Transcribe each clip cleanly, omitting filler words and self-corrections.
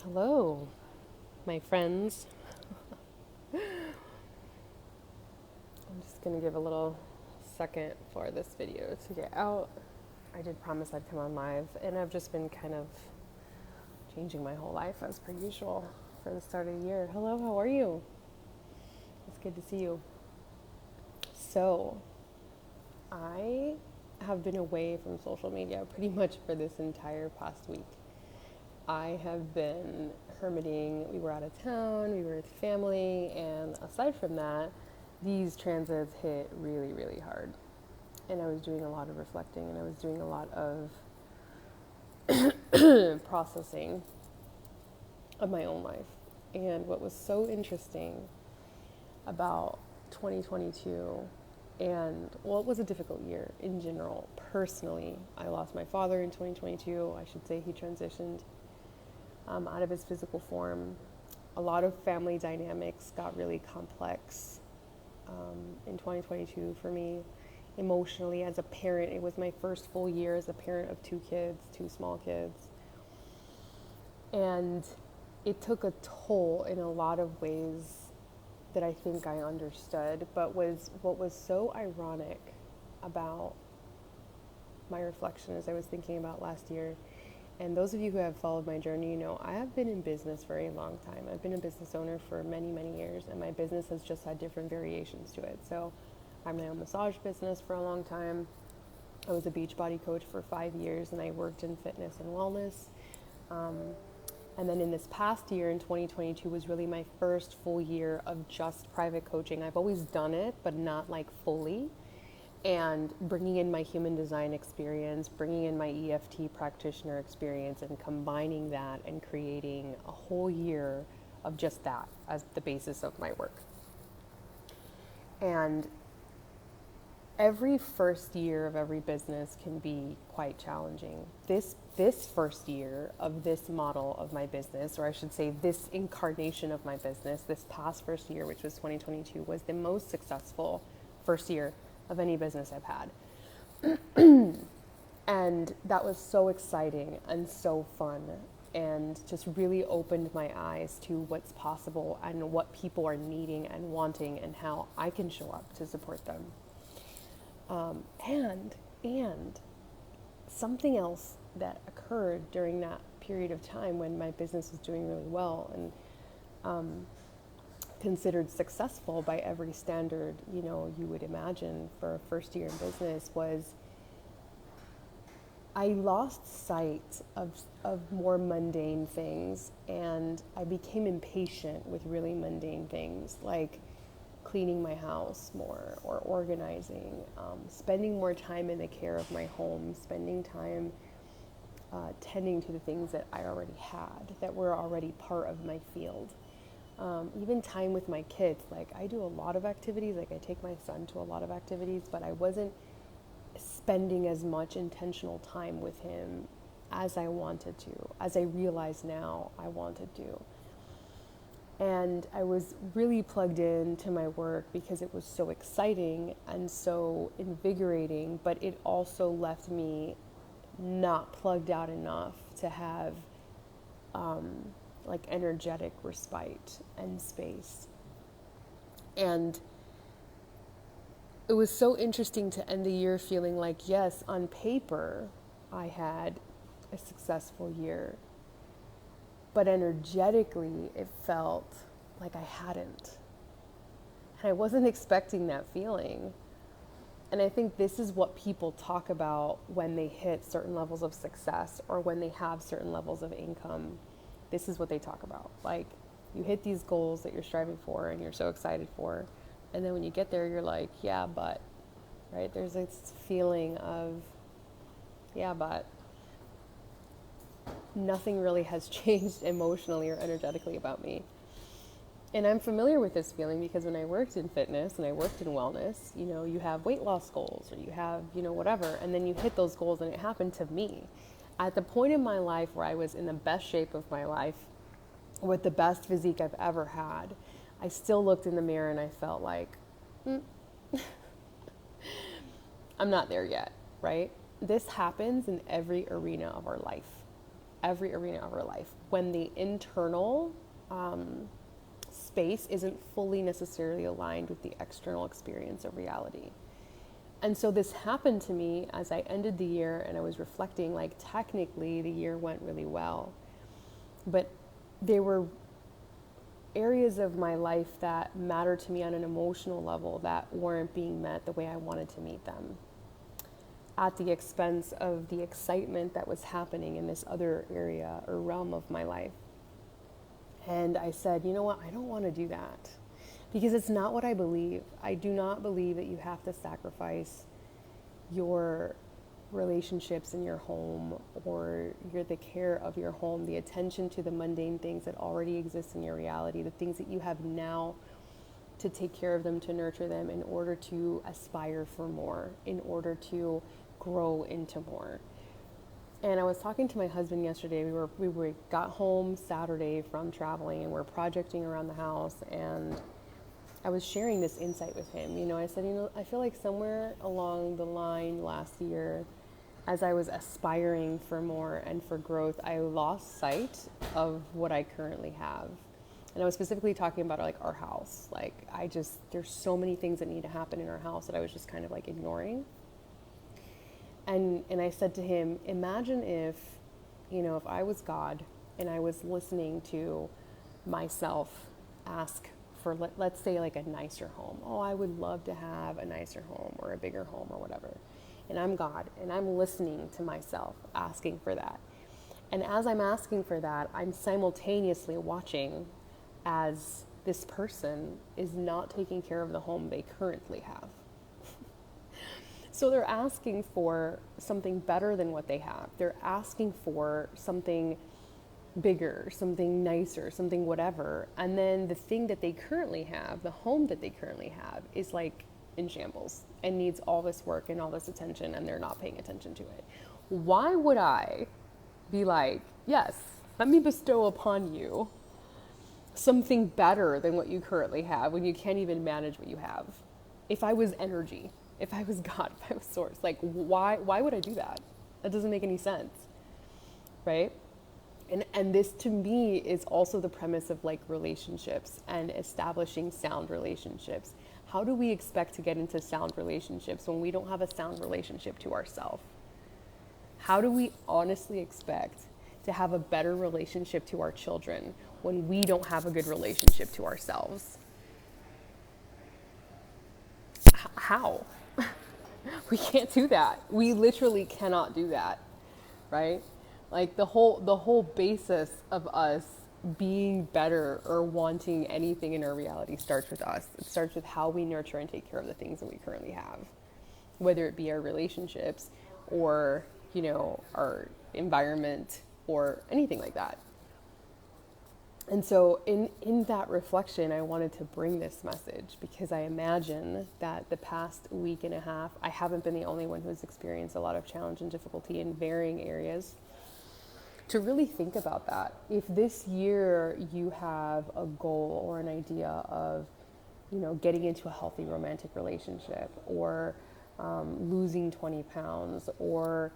Hello, my friends. I'm just going to give a little second for this video to get out. I did promise I'd come on live, and I've just been kind of changing my whole life as per usual for the start of the year. Hello, how are you? It's good to see you. So, I have been away from social media pretty much for this entire past week. I have been hermiting. We were out of town, we were with family, and aside from that, these transits hit really, really hard. And I was doing a lot of reflecting and I was doing a lot of processing of my own life. And what was so interesting about 2022, and well, it was a difficult year in general. Personally, I lost my father in 2022. I should say he transitioned out of his physical form. A lot of family dynamics got really complex in 2022 for me. Emotionally, as a parent, it was my first full year as a parent of two kids, two small kids. And it took a toll in a lot of ways that I think I understood. But what was so ironic about my reflection as I was thinking about last year, and those of you who have followed my journey, you know, I have been in business for a long time. I've been a business owner for many, many years, and my business has just had different variations to it. So I had my own massage business for a long time. I was a Beachbody coach for 5 years, and I worked in fitness and wellness. And then in this past year, in 2022, was really my first full year of just private coaching. I've always done it, but not like fully. And bringing in my human design experience, bringing in my EFT practitioner experience, and combining that and creating a whole year of just that as the basis of my work. And every first year of every business can be quite challenging. This first year of this model of my business, or I should say this incarnation of my business, this past first year, which was 2022, was the most successful first year of any business I've had. And that was so exciting and so fun, and just really opened my eyes to what's possible and what people are needing and wanting and how I can show up to support them. And something else that occurred during that period of time when my business was doing really well and considered successful by every standard, you know, you would imagine for a first year in business, was I lost sight of more mundane things, and I became impatient with really mundane things like cleaning my house more or organizing, spending more time in the care of my home, spending time tending to the things that I already had, that were already part of my field. Even time with my kids. Like, I do a lot of activities, like I take my son to a lot of activities, but I wasn't spending as much intentional time with him as I wanted to, as I realize now I wanted to. And I was really plugged in to my work because it was so exciting and so invigorating, but it also left me not plugged out enough to have like energetic respite and space. And it was so interesting to end the year feeling like, yes, on paper, I had a successful year, but energetically, it felt like I hadn't. And I wasn't expecting that feeling. And I think this is what people talk about when they hit certain levels of success or when they have certain levels of income. This is what they talk about. Like, you hit these goals that you're striving for and you're so excited for. And then when you get there, you're like, yeah, but, right? There's this feeling of, yeah, but nothing really has changed emotionally or energetically about me. And I'm familiar with this feeling because when I worked in fitness and I worked in wellness, you know, you have weight loss goals or you have, you know, whatever, and then you hit those goals, and it happened to me. At the point in my life where I was in the best shape of my life, with the best physique I've ever had, I still looked in the mirror and I felt like, I'm not there yet, right? This happens in every arena of our life. every arena of our life when the internal space isn't fully necessarily aligned with the external experience of reality. And so this happened to me as I ended the year and I was reflecting, like, technically the year went really well, but there were areas of my life that matter to me on an emotional level that weren't being met the way I wanted to meet them, at the expense of the excitement that was happening in this other area or realm of my life. And I said, you know what, I don't want to do that, because it's not what I believe. I do not believe that you have to sacrifice your relationships in your home or the care of your home, the attention to the mundane things that already exist in your reality, the things that you have now, to take care of them, to nurture them, in order to aspire for more, in order to grow into more. And I was talking to my husband yesterday. We got home Saturday from traveling and we're projecting around the house, and I was sharing this insight with him. I said, I feel like somewhere along the line last year, as I was aspiring for more and for growth, I lost sight of what I currently have. And I was specifically talking about, like, our house. Like, there's so many things that need to happen in our house that I was just kind of like ignoring. And I said to him, imagine if I was God and I was listening to myself ask for, let's say, like, a nicer home. Oh, I would love to have a nicer home or a bigger home or whatever. And I'm God and I'm listening to myself asking for that. And as I'm asking for that, I'm simultaneously watching as this person is not taking care of the home they currently have. So they're asking for something better than what they have. They're asking for something bigger, something nicer, something whatever. And then the thing that they currently have, the home that they currently have, is like in shambles and needs all this work and all this attention, and they're not paying attention to it. Why would I be like, yes, let me bestow upon you something better than what you currently have when you can't even manage what you have? If I was energy, if I was God, if I was source, like, why would I do that? That doesn't make any sense, right? And this, to me, is also the premise of, like, relationships and establishing sound relationships. How do we expect to get into sound relationships when we don't have a sound relationship to ourselves? How do we honestly expect to have a better relationship to our children when we don't have a good relationship to ourselves? How? We can't do that. We literally cannot do that, right? Like, the whole basis of us being better or wanting anything in our reality starts with us. It starts with how we nurture and take care of the things that we currently have, whether it be our relationships or, our environment or anything like that. And so in that reflection, I wanted to bring this message because I imagine that the past week and a half, I haven't been the only one who's experienced a lot of challenge and difficulty in varying areas. To really think about that. If this year you have a goal or an idea of, getting into a healthy romantic relationship, or losing 20 pounds, or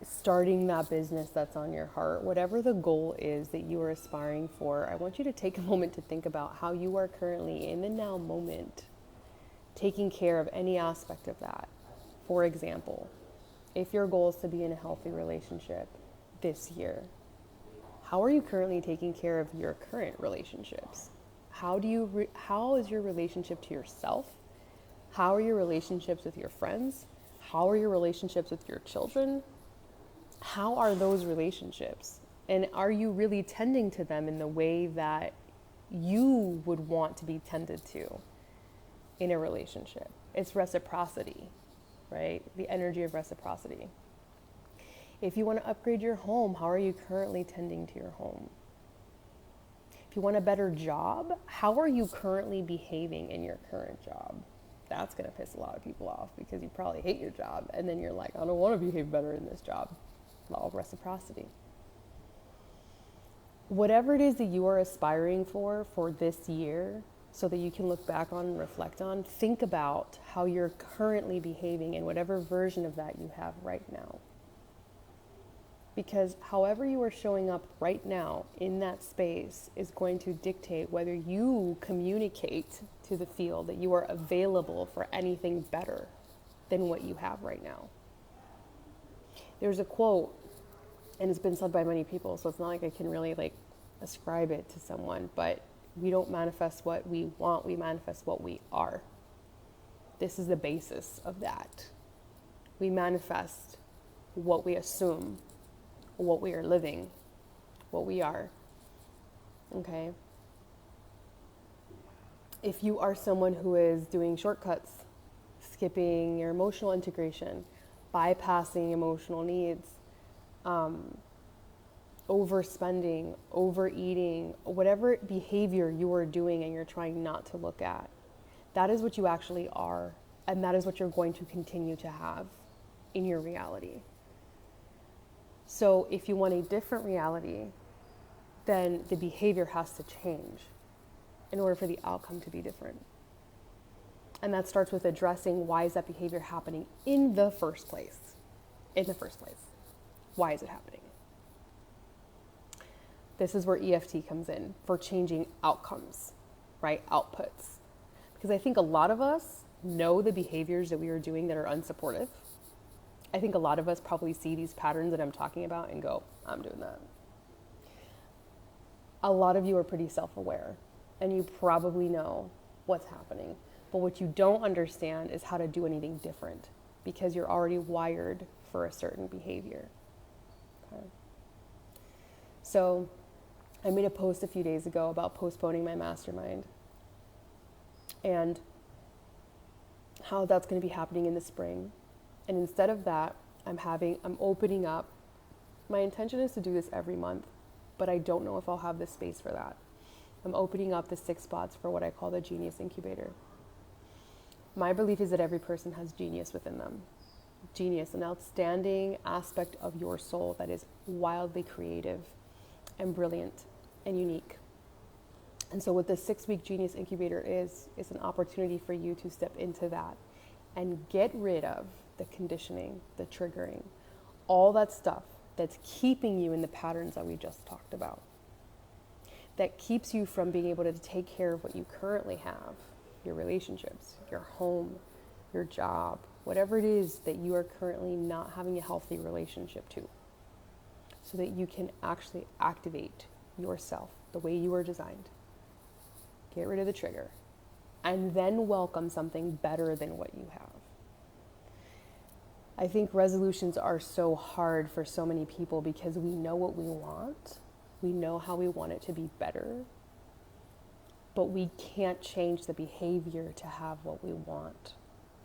starting that business that's on your heart, whatever the goal is that you are aspiring for, I want you to take a moment to think about how you are currently in the now moment taking care of any aspect of that. For example, if your goal is to be in a healthy relationship this year, how are you currently taking care of your current relationships? How is your relationship to yourself? How are your relationships with your friends? How are your relationships with your children? How are those relationships? And are you really tending to them in the way that you would want to be tended to in a relationship? It's reciprocity, right? The energy of reciprocity. If you want to upgrade your home, how are you currently tending to your home? If you want a better job, how are you currently behaving in your current job? That's going to piss a lot of people off because you probably hate your job. And then you're like, I don't want to behave better in this job. Law of reciprocity. Whatever it is that you are aspiring for this year, so that you can look back on and reflect on, think about how you're currently behaving in whatever version of that you have right now. Because however you are showing up right now in that space is going to dictate whether you communicate to the field that you are available for anything better than what you have right now. There's a quote, and it's been said by many people, so it's not like I can really like ascribe it to someone, but we don't manifest what we want, we manifest what we are. This is the basis of that. We manifest what we assume, what we are living, what we are. Okay? If you are someone who is doing shortcuts, skipping your emotional integration, bypassing emotional needs, overspending, overeating, whatever behavior you are doing and you're trying not to look at, that is what you actually are, and that is what you're going to continue to have in your reality. So if you want a different reality, then the behavior has to change in order for the outcome to be different. And that starts with addressing, why is that behavior happening in the first place? Why is it happening? This is where EFT comes in for changing outcomes, right? Outputs. Because I think a lot of us know the behaviors that we are doing that are unsupportive. I think a lot of us probably see these patterns that I'm talking about and go, I'm doing that. A lot of you are pretty self-aware and you probably know what's happening. But what you don't understand is how to do anything different because you're already wired for a certain behavior. Okay. So I made a post a few days ago about postponing my mastermind and how that's going to be happening in the spring. And instead of that, I'm opening up. My intention is to do this every month, but I don't know if I'll have the space for that. I'm opening up the 6 spots for what I call the Genius Incubator. My belief is that every person has genius within them. Genius, an outstanding aspect of your soul that is wildly creative and brilliant and unique. And so what the 6-week Genius Incubator is an opportunity for you to step into that and get rid of the conditioning, the triggering, all that stuff that's keeping you in the patterns that we just talked about, that keeps you from being able to take care of what you currently have, your relationships, your home, your job, whatever it is that you are currently not having a healthy relationship to, so that you can actually activate yourself the way you were designed. Get rid of the trigger, and then welcome something better than what you have. I think resolutions are so hard for so many people because we know what we want. We know how we want it to be better, but we can't change the behavior to have what we want.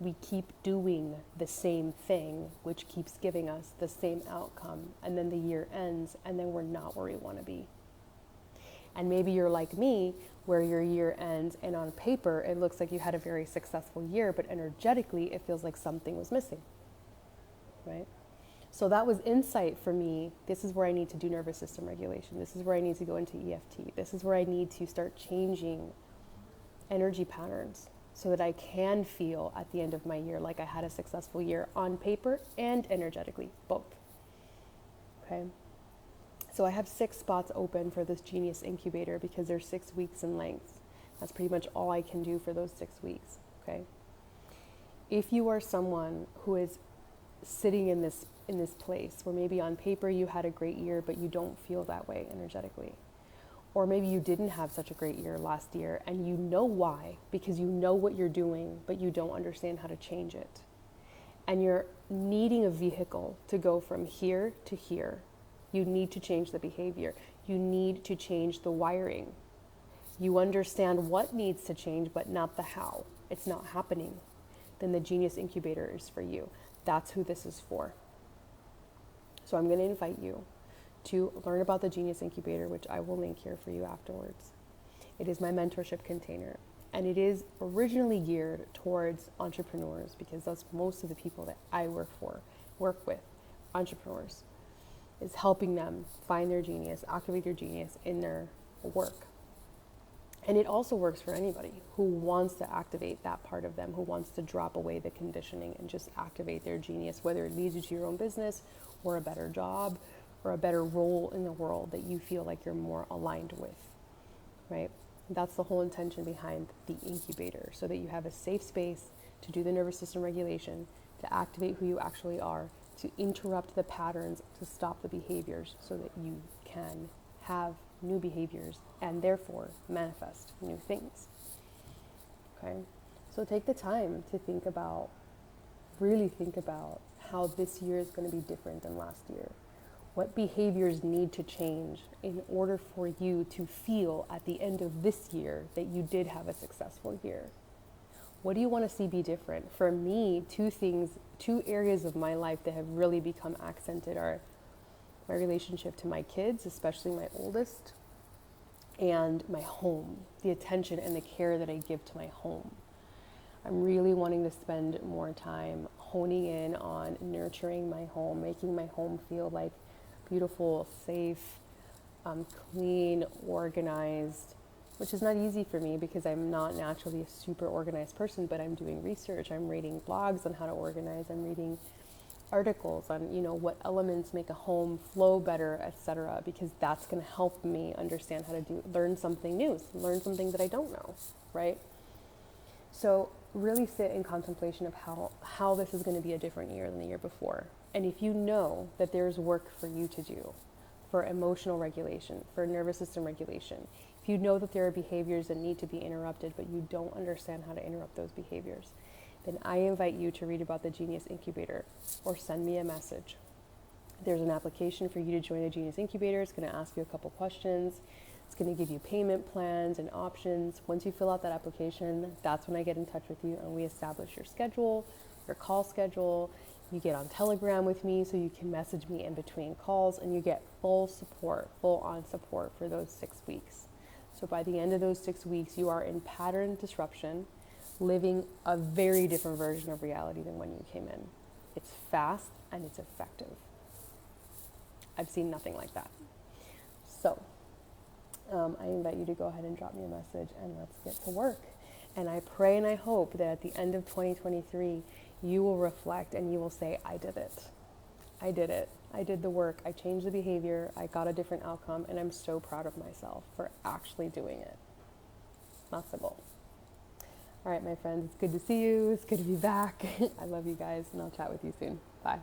We keep doing the same thing, which keeps giving us the same outcome. And then the year ends, and then we're not where we want to be. And maybe you're like me, where your year ends, and on paper, it looks like you had a very successful year, but energetically, it feels like something was missing, right? So that was insight for me. This is where I need to do nervous system regulation. This is where I need to go into EFT. This is where I need to start changing energy patterns so that I can feel at the end of my year like I had a successful year on paper and energetically, both. Okay. So I have 6 spots open for this Genius Incubator because they're 6 weeks in length. That's pretty much all I can do for those 6 weeks. Okay. If you are someone who is sitting in this place where maybe on paper you had a great year, but you don't feel that way energetically, or maybe you didn't have such a great year last year and you know why, because you know what you're doing, but you don't understand how to change it. And you're needing a vehicle to go from here to here. You need to change the behavior. You need to change the wiring. You understand what needs to change, but not the how. It's not happening. Then the Genius Incubator is for you. That's who this is for. So I'm going to invite you to learn about the Genius Incubator, which I will link here for you afterwards. It is my mentorship container, and it is originally geared towards entrepreneurs because that's most of the people that I work with, entrepreneurs, is helping them find their genius, activate their genius in their work. And it also works for anybody who wants to activate that part of them, who wants to drop away the conditioning and just activate their genius, whether it leads you to your own business or a better job or a better role in the world that you feel like you're more aligned with, right? That's the whole intention behind the incubator, so that you have a safe space to do the nervous system regulation, to activate who you actually are, to interrupt the patterns, to stop the behaviors, so that you can have new behaviors and therefore manifest new things. Okay? So take the time to really think about how this year is going to be different than last year. What behaviors need to change in order for you to feel at the end of this year that you did have a successful year? What do you want to see be different? For me, two areas of my life that have really become accented are my relationship to my kids, especially my oldest, and my home, the attention and the care that I give to my home. I'm really wanting to spend more time honing in on nurturing my home, making my home feel like beautiful, safe, clean, organized, which is not easy for me because I'm not naturally a super organized person, but I'm doing research. I'm reading blogs on how to organize. I'm reading articles on, what elements make a home flow better, etc., because that's going to help me understand how to learn something new, learn something that I don't know, right? So really sit in contemplation of how this is going to be a different year than the year before. And if you know that there's work for you to do for emotional regulation, for nervous system regulation, if you know that there are behaviors that need to be interrupted, but you don't understand how to interrupt those behaviors, then I invite you to read about the Genius Incubator or send me a message. There's an application for you to join the Genius Incubator. It's going to ask you a couple questions. It's going to give you payment plans and options. Once you fill out that application, that's when I get in touch with you and we establish your schedule, your call schedule. You get on Telegram with me so you can message me in between calls, and you get full on support for those 6 weeks. So by the end of those 6 weeks, you are in pattern disruption, living a very different version of reality than when you came in. It's fast and it's effective. I've seen nothing like that. So I invite you to go ahead and drop me a message and let's get to work. And I pray and I hope that at the end of 2023, you will reflect and you will say, I did it. I did it. I did the work. I changed the behavior. I got a different outcome. And I'm so proud of myself for actually doing it. That's the goal. All right, my friends, it's good to see you. It's good to be back. I love you guys, and I'll chat with you soon. Bye.